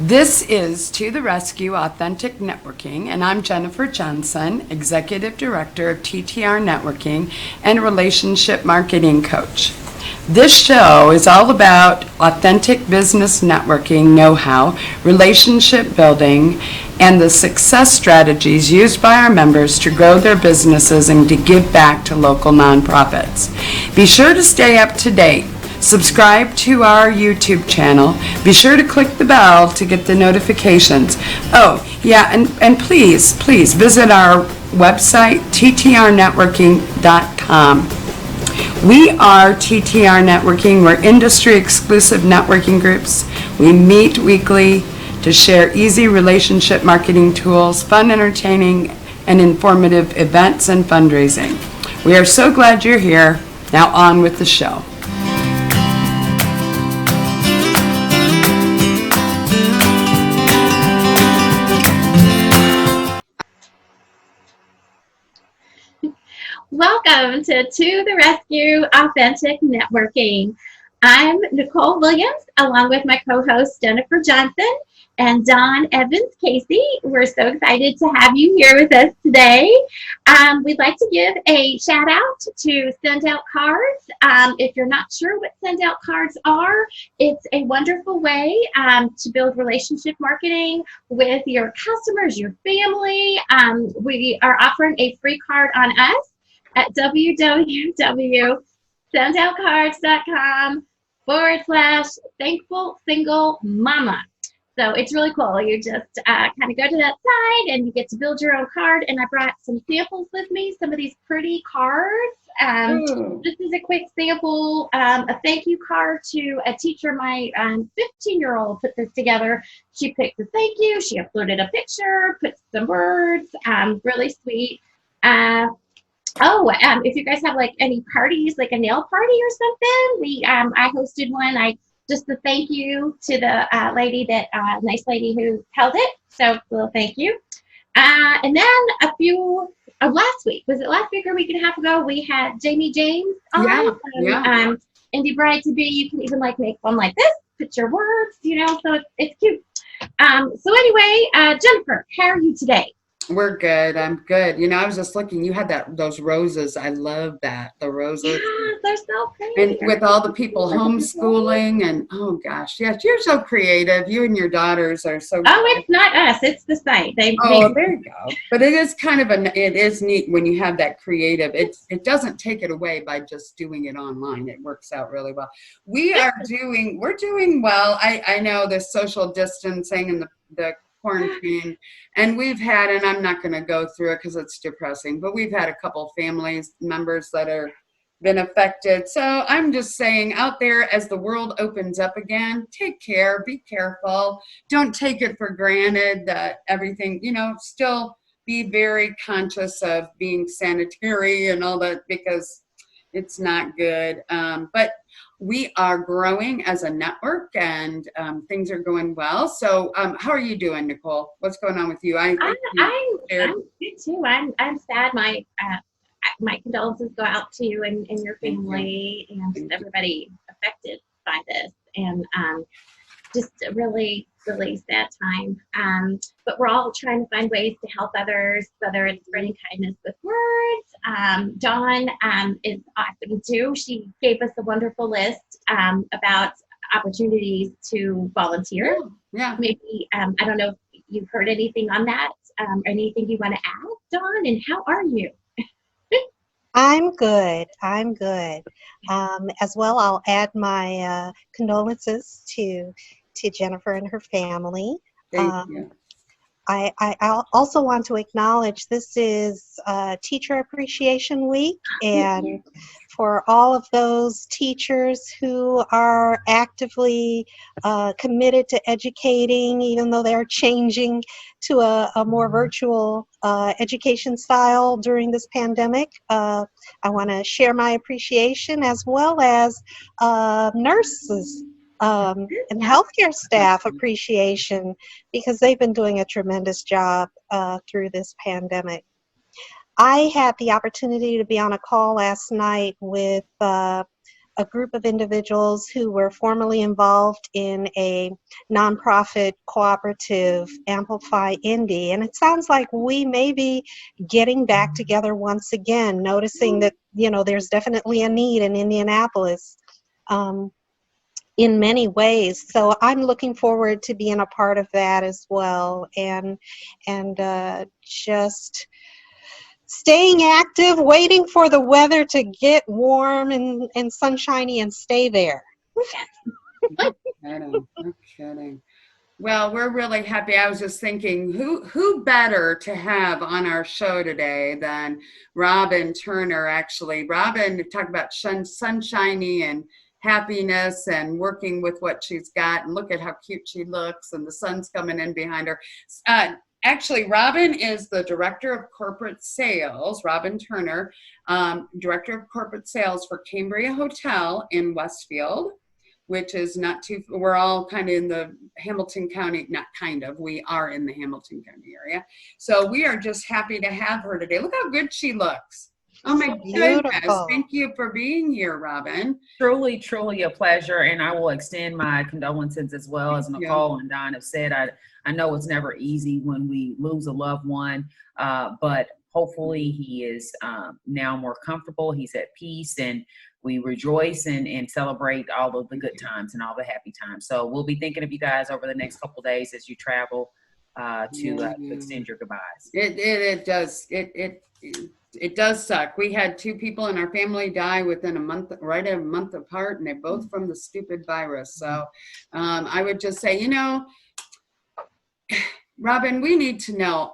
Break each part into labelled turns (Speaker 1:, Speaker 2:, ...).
Speaker 1: This is To the Rescue Authentic Networking, and I'm Jennifer Johnson, Executive Director of TTR Networking and Relationship Marketing Coach. This show is all about authentic business networking know-how, relationship building, and the success strategies used by our members to grow their businesses and to give back to local nonprofits. Be sure to stay up to date. Subscribe to our YouTube channel. Be sure to click the bell to get the notifications. Oh, yeah, and please visit our website, ttrnetworking.com. We are TTR Networking. We're industry-exclusive networking groups. We meet weekly to share easy relationship marketing tools, fun, entertaining, and informative events and fundraising. We are so glad you're here. Now on with the show.
Speaker 2: Welcome to the Rescue Authentic Networking. I'm Nicole Williams, along with my co-host Jennifer Johnson and Dawn Evans Casey. We're so excited to have you here with us today. We'd like to give a shout out to Send Out Cards. If you're not sure what Send Out Cards are, it's a wonderful way to build relationship marketing with your customers, your family. We are offering a free card on us at www.sendoutcards.com/thankful single mama. So it's really cool. You just kind of go to that site and you get to build your own card. And I brought some samples with me, some of these pretty cards. This is a quick sample, a thank you card to a teacher. My 15-year-old put this together. She picked a thank you. She uploaded a picture, put some words, really sweet. If you guys have like any parties, like a nail party or something, I hosted one. Just a thank you to the lady that nice lady who held it. So a little thank you. And then a few last week, was it last week or a week and a half ago? We had Jamie James on. Indie Bride to Be. You can even like make one like this, put your words, so it's cute. So anyway, Jennifer, how are you today?
Speaker 1: We're good. I'm good. I was just looking. You had those roses. I love that. The roses.
Speaker 2: Yeah, they're so pretty.
Speaker 1: And with all the people homeschooling and oh gosh, yes, you're so creative. You and your daughters are so.
Speaker 2: Oh, it's not us. It's the site.
Speaker 1: There you go. But it is kind of it is neat when you have that creative. It doesn't take it away by just doing it online. It works out really well. We're doing well. I know the social distancing and the quarantine, and we've had, and I'm not going to go through it because it's depressing, but we've had a couple families members that are been affected. So I'm just saying, out there, as the world opens up again, take care, be careful, don't take it for granted that everything, still be very conscious of being sanitary and all that, because it's not good. But we are growing as a network, and things are going well. So how are you doing, Nicole? What's going on with you?
Speaker 2: I'm good too. I'm sad. My condolences go out to you and your family and everybody affected by this. And just a really, really sad time. But we're all trying to find ways to help others, whether it's spreading kindness with words. Dawn is awesome too. She gave us a wonderful list about opportunities to volunteer.
Speaker 1: Yeah.
Speaker 2: Maybe, I don't know if you've heard anything on that, anything you want to add, Dawn, and how are you?
Speaker 3: I'm good. As well, I'll add my condolences to Jennifer and her family.
Speaker 1: Thank you.
Speaker 3: I also want to acknowledge this is Teacher Appreciation Week, and for all of those teachers who are actively committed to educating, even though they're changing to a more virtual education style during this pandemic. I want to share my appreciation, as well as nurses and healthcare staff appreciation, because they've been doing a tremendous job through this pandemic. I had the opportunity to be on a call last night with a group of individuals who were formerly involved in a nonprofit cooperative, Amplify Indy. And it sounds like we may be getting back together once again, noticing that, there's definitely a need in Indianapolis. In many ways. So I'm looking forward to being a part of that as well, and just staying active, waiting for the weather to get warm and sunshiny and stay there.
Speaker 1: No kidding. No kidding. Well, we're really happy. I was just thinking, who better to have on our show today than Robin Turner, actually. Robin, talk about sunshiny and happiness and working with what she's got, and look at how cute she looks, and the sun's coming in behind her. Actually, Robin is the Director of Corporate Sales, Robin Turner, Director of Corporate Sales for Cambria Hotel in Westfield, which is not too, we're all kind of in the Hamilton County, not kind of, we are in the Hamilton County area. So we are just happy to have her today. Look how good she looks. Oh my goodness. Thank you for being here, Robin.
Speaker 4: Truly, truly a pleasure. And I will extend my condolences as well. As Nicole and Don have said, I know it's never easy when we lose a loved one, but hopefully he is now more comfortable. He's at peace, and we rejoice and celebrate all of the good times and all the happy times. So we'll be thinking of you guys over the next couple of days as you travel to extend your goodbyes.
Speaker 1: It does suck. We had 2 people in our family die within a month, right a month apart, and they're both from the stupid virus. So I would just say, Robin, we need to know.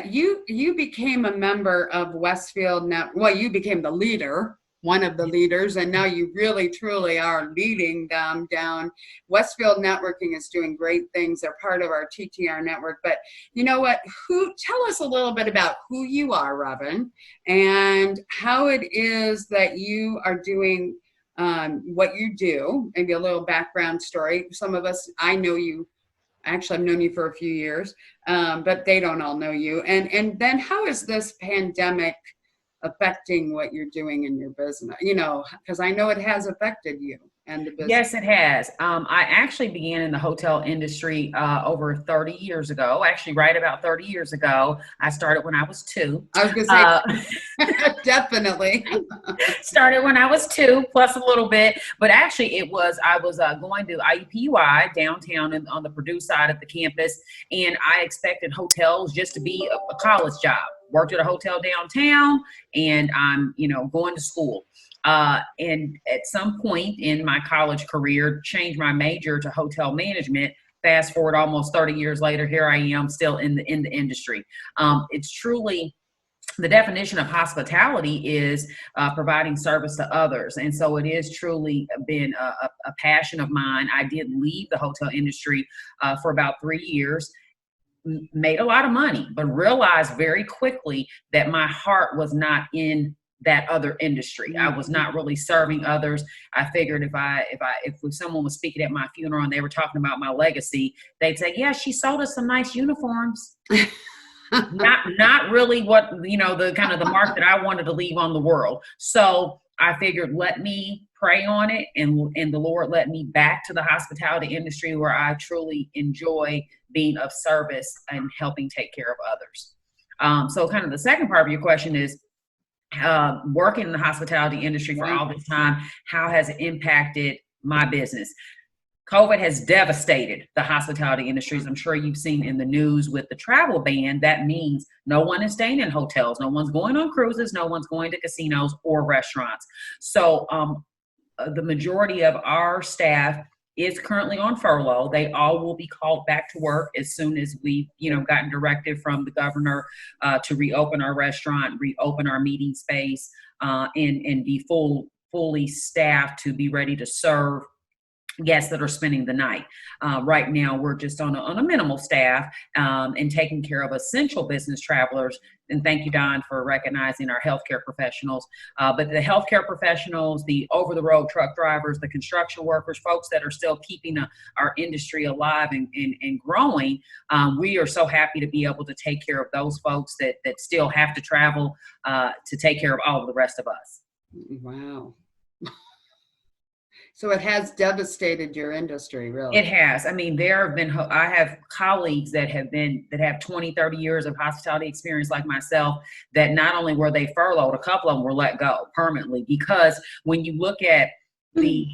Speaker 1: You became a member of Westfield now. Well, you became the leader, one of the leaders, and now you really truly are leading them down. Westfield Networking is doing great things. They're part of our TTR network. But you know what? Tell us a little bit about who you are, Robin, and how it is that you are doing what you do. Maybe a little background story. Some of us, I know you. Actually, I've known you for a few years, but they don't all know you. And then how is this pandemic affecting what you're doing in your business? Because I know it has affected you and the business.
Speaker 4: Yes, it has. I actually began in the hotel industry over 30 years ago. Actually, right about 30 years ago. I started when I was 2.
Speaker 1: I was going to say, definitely.
Speaker 4: Started when I was 2, plus a little bit. But actually, I was going to IUPUI downtown on the Purdue side of the campus, and I expected hotels just to be a college job. Worked at a hotel downtown, and I'm, going to school. And at some point in my college career, changed my major to hotel management. Fast forward almost 30 years later, here I am still in the industry. It's truly, the definition of hospitality is providing service to others. And so it is truly been a passion of mine. I did leave the hotel industry for about 3 years. Made a lot of money, but realized very quickly that my heart was not in that other industry. I was not really serving others. I figured if someone was speaking at my funeral and they were talking about my legacy, they'd say, yeah, she sold us some nice uniforms. not really what, the kind of the mark that I wanted to leave on the world. So I figured, let me pray on it, and the Lord led me back to the hospitality industry, where I truly enjoy being of service and helping take care of others. So kind of the second part of your question is, working in the hospitality industry for all this time, how has it impacted my business? COVID has devastated the hospitality industries. I'm sure you've seen in the news with the travel ban. That means no one is staying in hotels. No one's going on cruises. No one's going to casinos or restaurants. So the majority of our staff is currently on furlough. They all will be called back to work as soon as we've, gotten directive from the governor to reopen our restaurant, reopen our meeting space, and be fully staffed to be ready to serve guests that are spending the night. Right now, we're just on a minimal staff and taking care of essential business travelers. And thank you, Don, for recognizing our healthcare professionals. But the healthcare professionals, the over-the-road truck drivers, the construction workers, folks that are still keeping our industry alive and growing, we are so happy to be able to take care of those folks that still have to travel to take care of all of the rest of us.
Speaker 1: Wow. So it has devastated your industry, really.
Speaker 4: It has. I mean, there have been, I have colleagues that have 20, 30 years of hospitality experience like myself, that not only were they furloughed, a couple of them were let go permanently, because when you look at the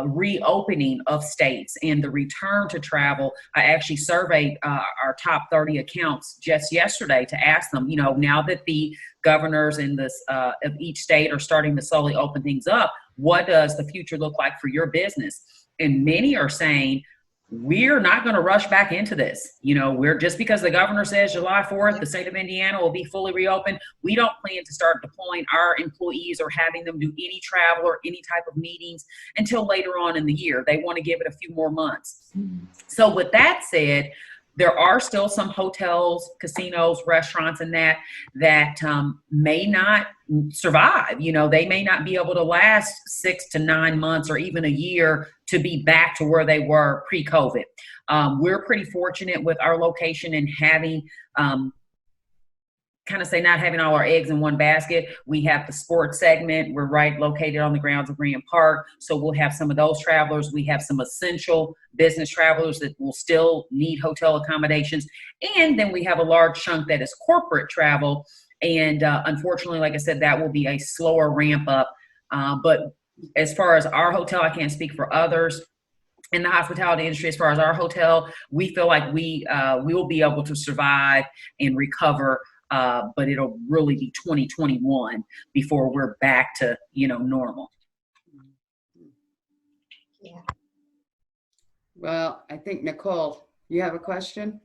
Speaker 4: reopening of states and the return to travel, I actually surveyed our top 30 accounts just yesterday to ask them, you know, now that the governors in this of each state are starting to slowly open things up, what does the future look like for your business? And many are saying, we're not going to rush back into this. You know, we're just because the governor says July 4th, the state of Indiana will be fully reopened. We don't plan to start deploying our employees or having them do any travel or any type of meetings until later on in the year. They want to give it a few more months. So with that said, there are still some hotels, casinos, restaurants, and that may not survive. You know, they may not be able to last 6 to 9 months or even a year to be back to where they were pre-COVID. We're pretty fortunate with our location and having, not having all our eggs in one basket. We have the sports segment. We're right located on the grounds of Grant Park. So we'll have some of those travelers. We have some essential business travelers that will still need hotel accommodations. And then we have a large chunk that is corporate travel. And unfortunately, like I said, that will be a slower ramp up. But as far as our hotel, I can't speak for others in the hospitality industry. As far as our hotel, we feel like we will be able to survive and recover. But it'll really be 2021 before we're back to, you know, normal.
Speaker 3: Yeah.
Speaker 1: Well, I think, Nicole, you have a question?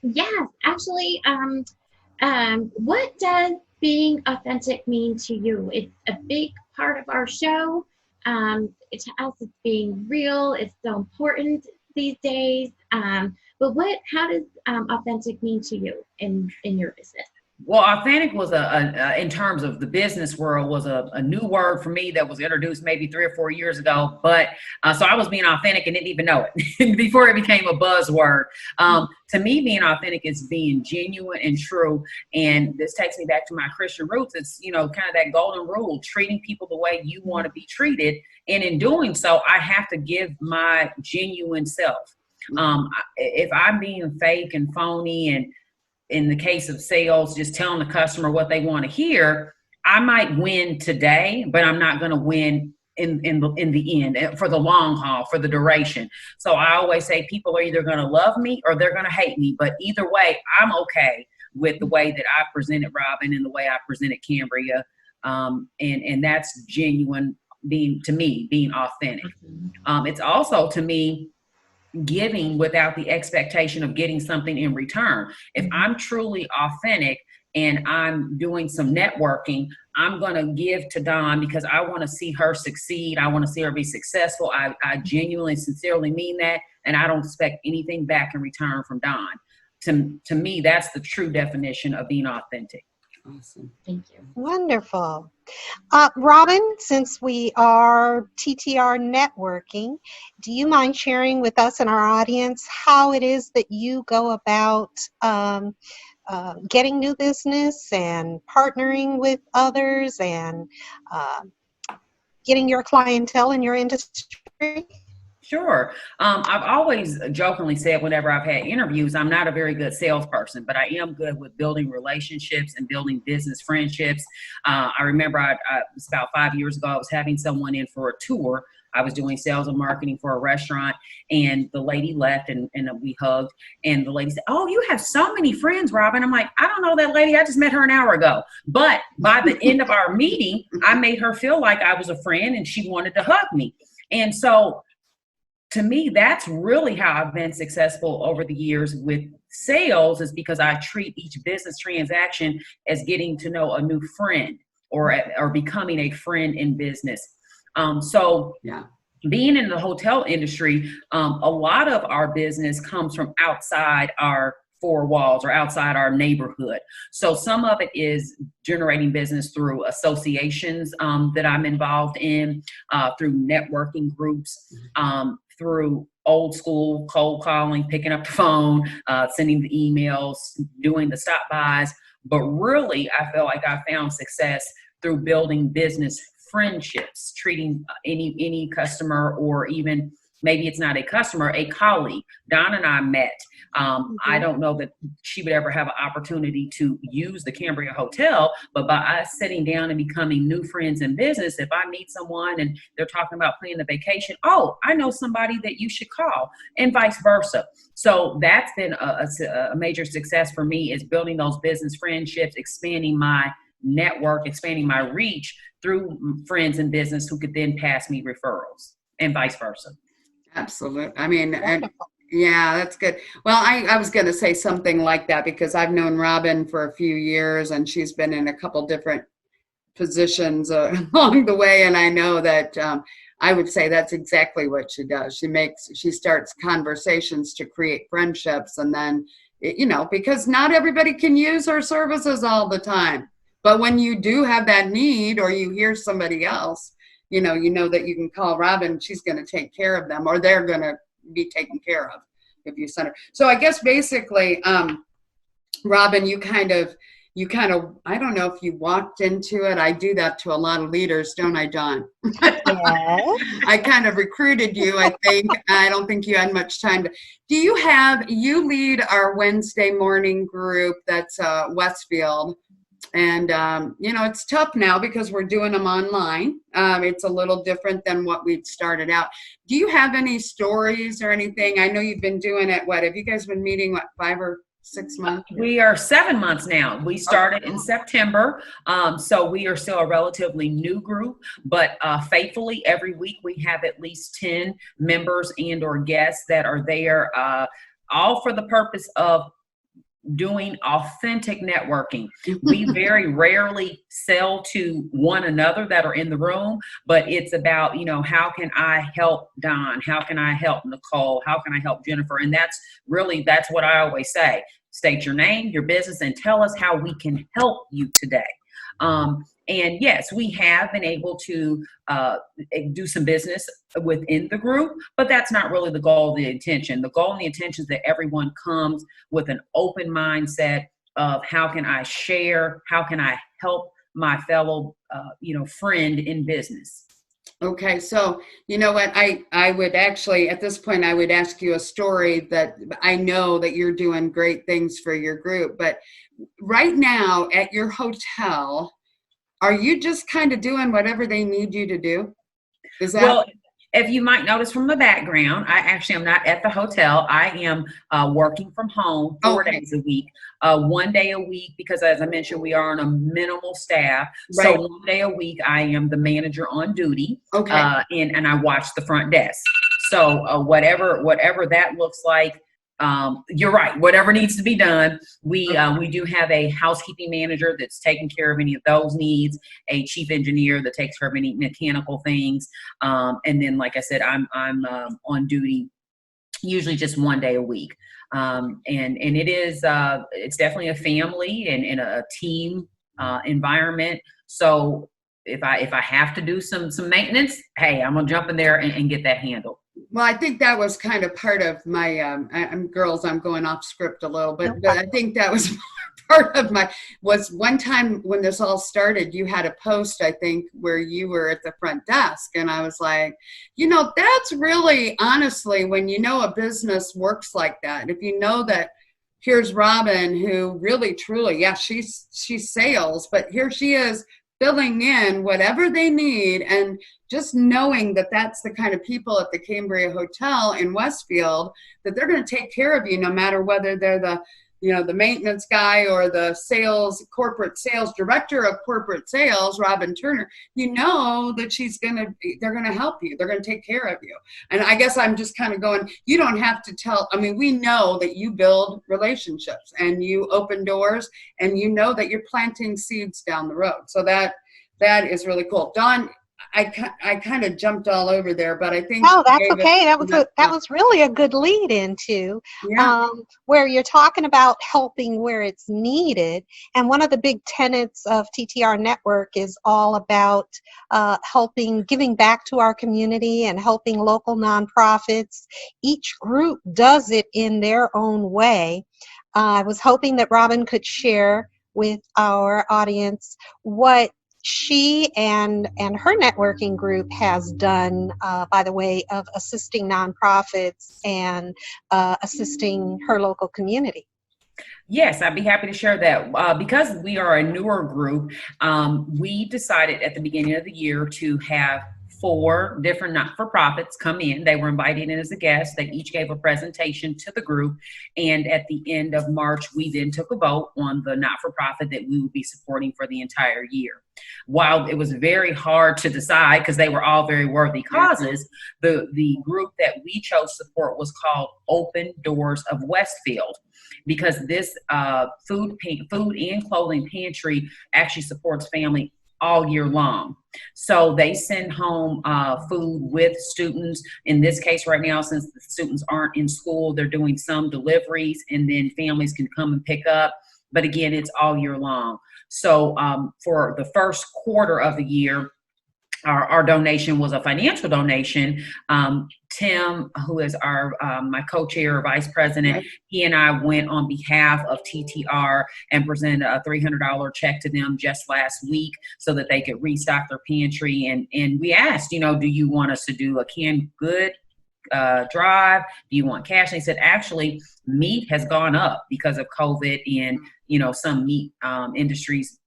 Speaker 2: Yes, actually, what does being authentic mean to you? It's a big part of our show. To us, it's being real. It's so important these days. But how does authentic mean to you in your business?
Speaker 4: Well, authentic was in terms of the business world, was a new word for me that was introduced maybe 3 or 4 years ago. But so I was being authentic and didn't even know it before it became a buzzword. To me, being authentic is being genuine and true. And this takes me back to my Christian roots. It's, you know, kind of that golden rule, treating people the way you want to be treated. And in doing so, I have to give my genuine self. If I'm being fake and phony, and in the case of sales, just telling the customer what they want to hear, I might win today, but I'm not going to win in the end, for the long haul, for the duration. So I always say people are either going to love me or they're going to hate me. But either way, I'm okay with the way that I presented Robin and the way I presented Cambria. And that's genuine, being authentic. It's also, to me, giving without the expectation of getting something in return. If I'm truly authentic and I'm doing some networking, I'm going to give to Dawn because I want to see her succeed. I want to see her be successful. I genuinely, sincerely mean that. And I don't expect anything back in return from Dawn. To me, that's the true definition of being authentic.
Speaker 1: Awesome.
Speaker 2: Thank you.
Speaker 3: Wonderful. Robin, since we are TTR networking, do you mind sharing with us and our audience how it is that you go about getting new business and partnering with others and getting your clientele in your industry?
Speaker 4: Sure. I've always jokingly said whenever I've had interviews, I'm not a very good salesperson, but I am good with building relationships and building business friendships. I remember it was about 5 years ago, I was having someone in for a tour. I was doing sales and marketing for a restaurant, and the lady left and we hugged, and the lady said, "Oh, you have so many friends, Robin." I'm like, "I don't know that lady. I just met her an hour ago." But by the end of our meeting, I made her feel like I was a friend and she wanted to hug me. And so to me, that's really how I've been successful over the years with sales, is because I treat each business transaction as getting to know a new friend or becoming a friend in business. Being in the hotel industry, a lot of our business comes from outside our 4 walls or outside our neighborhood. So some of it is generating business through associations that I'm involved in, through networking groups, through old school cold calling, picking up the phone, sending the emails, doing the stop bys. But really, I feel like I found success through building business friendships, treating any customer, or even maybe it's not a customer, a colleague. Don and I met. I don't know that she would ever have an opportunity to use the Cambria Hotel, but by us sitting down and becoming new friends in business, if I meet someone and they're talking about planning a vacation, oh, I know somebody that you should call, and vice versa. So that's been a major success for me, is building those business friendships, expanding my network, expanding my reach through friends in business who could then pass me referrals, and vice versa.
Speaker 1: Absolutely. I mean, and yeah, that's good. Well, I was going to say something like that because I've known Robin for a few years, and she's been in a couple different positions along the way. And I know that I would say that's exactly what she does. She starts conversations to create friendships, and then, because not everybody can use her services all the time. But when you do have that need, or you hear somebody else, you know that you can call Robin, she's going to take care of them, or they're going to be taken care of if you send her. So I guess basically, Robin, you kind of, I don't know if you walked into it. I do that to a lot of leaders, don't I, John?
Speaker 3: Yes.
Speaker 1: I kind of recruited you, I think. I don't think you had much time. You lead our Wednesday morning group that's Westfield. And, it's tough now because we're doing them online. It's a little different than what we'd started out. Do you have any stories or anything? I know you've been doing it. Have you guys been meeting, 5 or 6 months?
Speaker 4: We are 7 months now. We started in September. So we are still a relatively new group, but faithfully every week we have at least 10 members and or guests that are there, all for the purpose of doing authentic networking. We very rarely sell to one another that are in the room, but it's about, how can I help Don? How can I help Nicole? How can I help Jennifer? And that's what I always say. State your name, your business, and tell us how we can help you today. And yes, we have been able to do some business within the group, but that's not really the goal or the intention. The goal and the intention is that everyone comes with an open mindset of how can I share, how can I help my fellow, friend in business.
Speaker 1: Okay, so you know what, I would actually, at this point, I would ask you a story that I know that you're doing great things for your group, but right now at your hotel, are you just kind of doing whatever they need you to do? Is that?
Speaker 4: Well, if you might notice from the background, I actually am not at the hotel. I am working from home 4 days a week, 1 day a week, because as I mentioned, we are on a minimal staff.
Speaker 1: Right.
Speaker 4: So 1 day a week, I am the manager on duty.
Speaker 1: Okay.
Speaker 4: And I watch the front desk. So whatever that looks like, you're right. Whatever needs to be done, we do have a housekeeping manager that's taking care of any of those needs, a chief engineer that takes care of any mechanical things, and then, like I said, I'm on duty usually just 1 day a week, and it is it's definitely a family and a team environment. So if I have to do some maintenance, hey, I'm gonna jump in there and get that handled.
Speaker 1: Well, I think that was kind of part of my, I'm going off script a little bit, but I think that was part of was one time when this all started, you had a post, I think, where you were at the front desk. And I was like, that's really, honestly, when a business works like that, if you know that here's Robin, who really, truly, she's sales, but here she is filling in whatever they need, and just knowing that that's the kind of people at the Cambria Hotel in Westfield, that they're going to take care of you no matter whether they're the maintenance guy or the corporate sales director of corporate sales, Robin Turner, that they're going to help you. They're going to take care of you. And I guess I'm just kind of going, you don't have to tell. I mean, we know that you build relationships and you open doors, and that you're planting seeds down the road. So that is really cool. Dawn, I kind of jumped all over there, but I think.
Speaker 3: Oh, that's okay. That was really a good lead into where you're talking about helping where it's needed. And one of the big tenets of TTR Network is all about giving back to our community and helping local nonprofits. Each group does it in their own way. I was hoping that Robin could share with our audience what she and her networking group has done by the way of assisting nonprofits and assisting her local community.
Speaker 4: Yes, I'd be happy to share that. Because we are a newer group, we decided at the beginning of the year to have 4 different not-for-profits come in. They were invited in as a guest. They each gave a presentation to the group. And at the end of March, we then took a vote on the not-for-profit that we would be supporting for the entire year. While it was very hard to decide because they were all very worthy causes, the group that we chose to support was called Open Doors of Westfield, because this food and clothing pantry actually supports family all year long. So they send home food with students. In this case right now, since the students aren't in school, they're doing some deliveries and then families can come and pick up. But again, it's all year long. So for the first quarter of the year, our donation was a financial donation. Tim, who is my co-chair or vice president, he and I went on behalf of TTR and presented a $300 check to them just last week so that they could restock their pantry. And we asked, do you want us to do a canned good drive? Do you want cash? And they said, actually, meat has gone up because of COVID and, some meat industries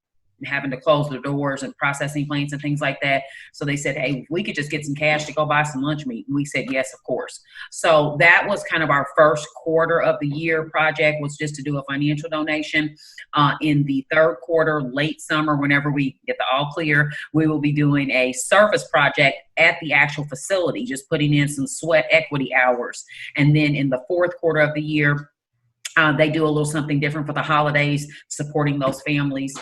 Speaker 4: having to close their doors and processing plants and things like that. So they said, hey, we could just get some cash to go buy some lunch meat. And we said, yes, of course. So that was kind of our first quarter of the year project, was just to do a financial donation. In the third quarter, late summer, whenever we get the all clear, we will be doing a service project at the actual facility, just putting in some sweat equity hours. And then in the fourth quarter of the year, they do a little something different for the holidays, supporting those families.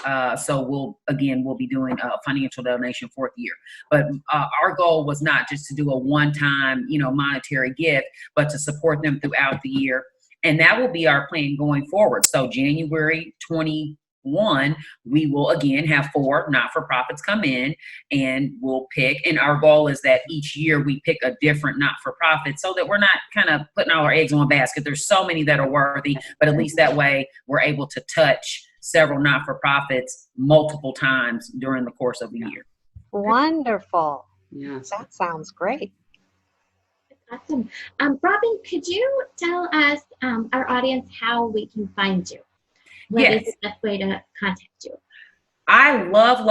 Speaker 4: So we'll be doing a financial donation fourth year. But our goal was not just to do a one-time, monetary gift, but to support them throughout the year. And that will be our plan going forward. So January 21, we will again have 4 not-for-profits come in and we'll pick. And our goal is that each year we pick a different not-for-profit so that we're not kind of putting all our eggs in one basket. There's so many that are worthy, but at least that way we're able to touch several not-for-profits multiple times during the course of the year.
Speaker 3: Wonderful.
Speaker 1: Yes.
Speaker 3: That sounds great.
Speaker 2: Awesome. Robin, could you tell us, our audience, how we can find you? What is the best way to contact you?
Speaker 4: I love,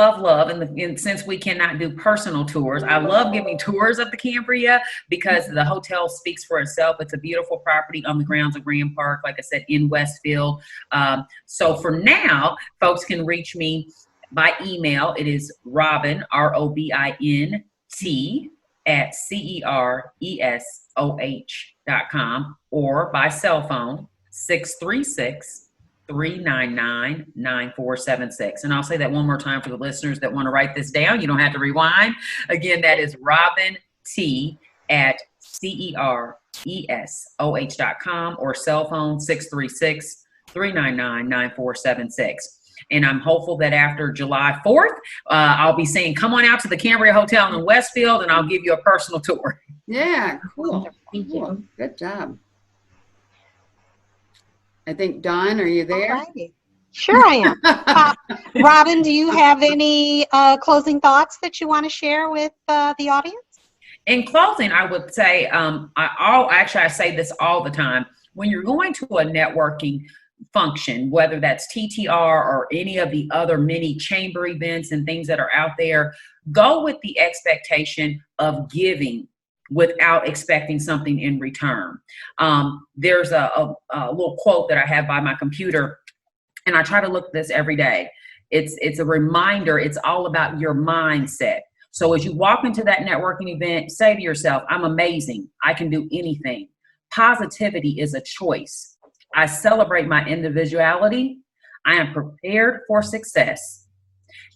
Speaker 4: and since we cannot do personal tours, I love giving tours of the Cambria because the hotel speaks for itself. It's a beautiful property on the grounds of Grand Park, like I said, in Westfield. So for now, folks can reach me by email. It is Robin, ROBINT, at CERESOH.com, or by cell phone, 636-399-9476. And I'll say that one more time for the listeners that want to write this down. You don't have to rewind. Again, that is Robin T at CERESOH.com, or cell phone 636-399-9476. And I'm hopeful that after July 4th, I'll be saying, come on out to the Cambria Hotel in Westfield and I'll give you a personal tour.
Speaker 1: Yeah, cool.
Speaker 2: Thank you.
Speaker 1: Good job. I think, Dawn, are you there?
Speaker 3: Alrighty. Sure I am. Robin, do you have any closing thoughts that you want to share with the audience?
Speaker 4: In closing, I would say, I say this all the time. When you're going to a networking function, whether that's TTR or any of the other many chamber events and things that are out there, go with the expectation of giving without expecting something in return. There's a little quote that I have by my computer, and I try to look at this every day. It's a reminder. It's all about your mindset. So as you walk into that networking event, say to yourself, I'm amazing. I can do anything. Positivity is a choice. I celebrate my individuality. I am prepared for success.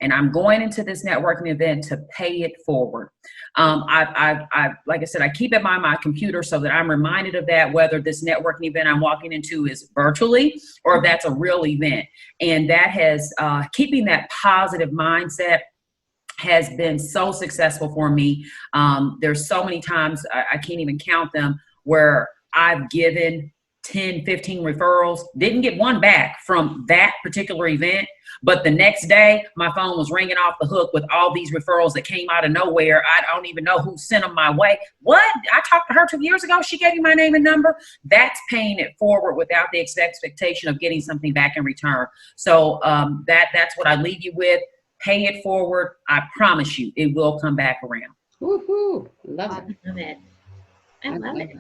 Speaker 4: And I'm going into this networking event to pay it forward. Like I said, I keep it by my computer so that I'm reminded of that, whether this networking event I'm walking into is virtually or if that's a real event. And that has, keeping that positive mindset has been so successful for me. There's so many times, I can't even count them, where I've given 10, 15 referrals. Didn't get one back from that particular event. But the next day, my phone was ringing off the hook with all these referrals that came out of nowhere. I don't even know who sent them my way. What? I talked to her 2 years ago. She gave you my name and number. That's paying it forward without the expectation of getting something back in return. So that's what I leave you with. Pay it forward. I promise you, it will come back around.
Speaker 1: Woohoo! Love it.
Speaker 2: I love it. I love it.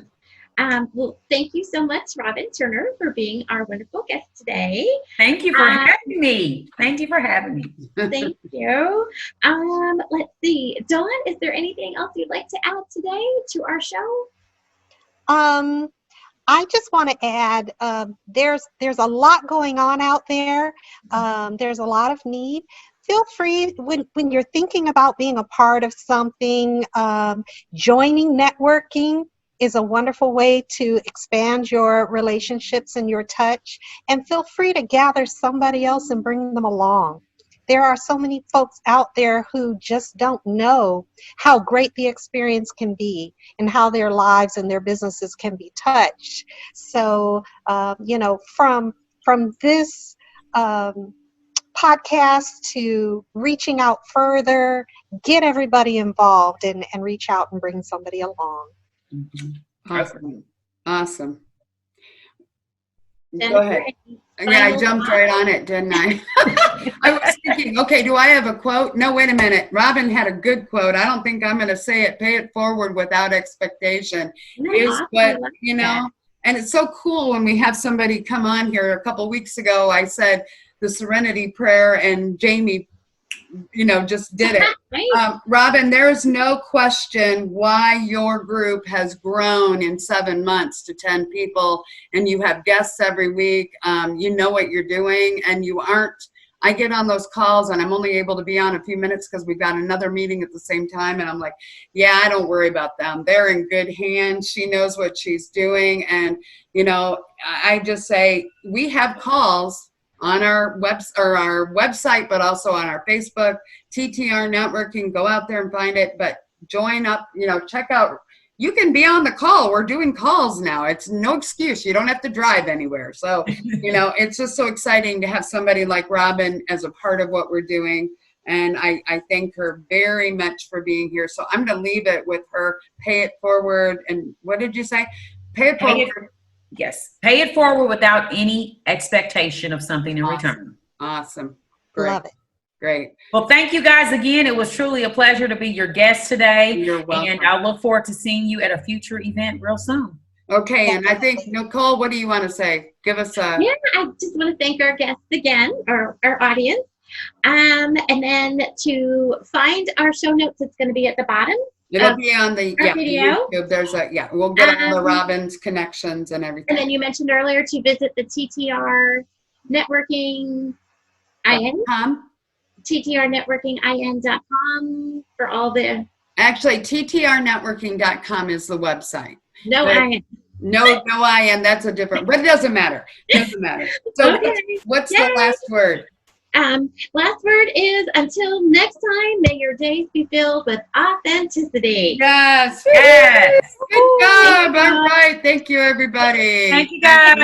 Speaker 2: Well, thank you so much, Robin Turner, for being our wonderful guest today.
Speaker 4: Thank you for having me. Thank you for having me.
Speaker 2: Thank you. Let's see. Dawn, is there anything else you'd like to add today to our show?
Speaker 3: I just want to add, there's a lot going on out there. There's a lot of need. Feel free, when you're thinking about being a part of something, joining networking is a wonderful way to expand your relationships and your touch. And feel free to gather somebody else and bring them along. There are so many folks out there who just don't know how great the experience can be and how their lives and their businesses can be touched. So, from this podcast to reaching out further, get everybody involved and reach out and bring somebody along.
Speaker 1: Awesome. Awesome.
Speaker 2: Jennifer,
Speaker 1: Go ahead. Yeah, I jumped right on it, didn't I? I was thinking, okay, do I have a quote? No, wait a minute. Robin had a good quote. I don't think I'm going to say it. Pay it forward without expectation. Is what, and it's so cool when we have somebody come on here. A couple weeks ago, I said the Serenity Prayer, and Jamie just did it.
Speaker 2: Right.
Speaker 1: Robin, there's no question why your group has grown in 7 months to 10 people, and you have guests every week. You know what you're doing, and you aren't. I get on those calls, and I'm only able to be on a few minutes because we've got another meeting at the same time, and I'm like, yeah, I don't worry about them. They're in good hands. She knows what she's doing, and, I just say we have calls on our website, but also on our Facebook, TTR Networking. Go out there and find it, but join up, check out. You can be on the call. We're doing calls now. It's no excuse. You don't have to drive anywhere. So, it's just so exciting to have somebody like Robin as a part of what we're doing. And I thank her very much for being here. So I'm going to leave it with her. Pay it forward. And what did you say? Pay it forward.
Speaker 4: Yes. Pay it forward without any expectation of something in return.
Speaker 1: Awesome. Great.
Speaker 3: Love it.
Speaker 1: Great.
Speaker 4: Well, thank you guys again. It was truly a pleasure to be your guest today.
Speaker 1: You're welcome.
Speaker 4: And I look forward to seeing you at a future event real soon.
Speaker 1: Okay. And I think, Nicole, what do you want to say? Give us a...
Speaker 2: Yeah, I just want to thank our guests again, our audience. And then to find our show notes, it's going to be at the bottom.
Speaker 1: It'll be on the
Speaker 2: video.
Speaker 1: YouTube. There's we'll get all the Robin's connections and everything.
Speaker 2: And then you mentioned earlier to visit the TTR Networking IN. TTRnetworkingin.com for all the... Actually,
Speaker 1: TTRnetworking.com is the website.
Speaker 2: No IN.
Speaker 1: No IN. That's a different... But it doesn't matter. It doesn't matter. So
Speaker 2: okay.
Speaker 1: what's the last word?
Speaker 2: Last word is, until next time, may your days be filled with authenticity.
Speaker 1: Yes. Good job. All right. Thank you, everybody.
Speaker 4: Thank you, guys.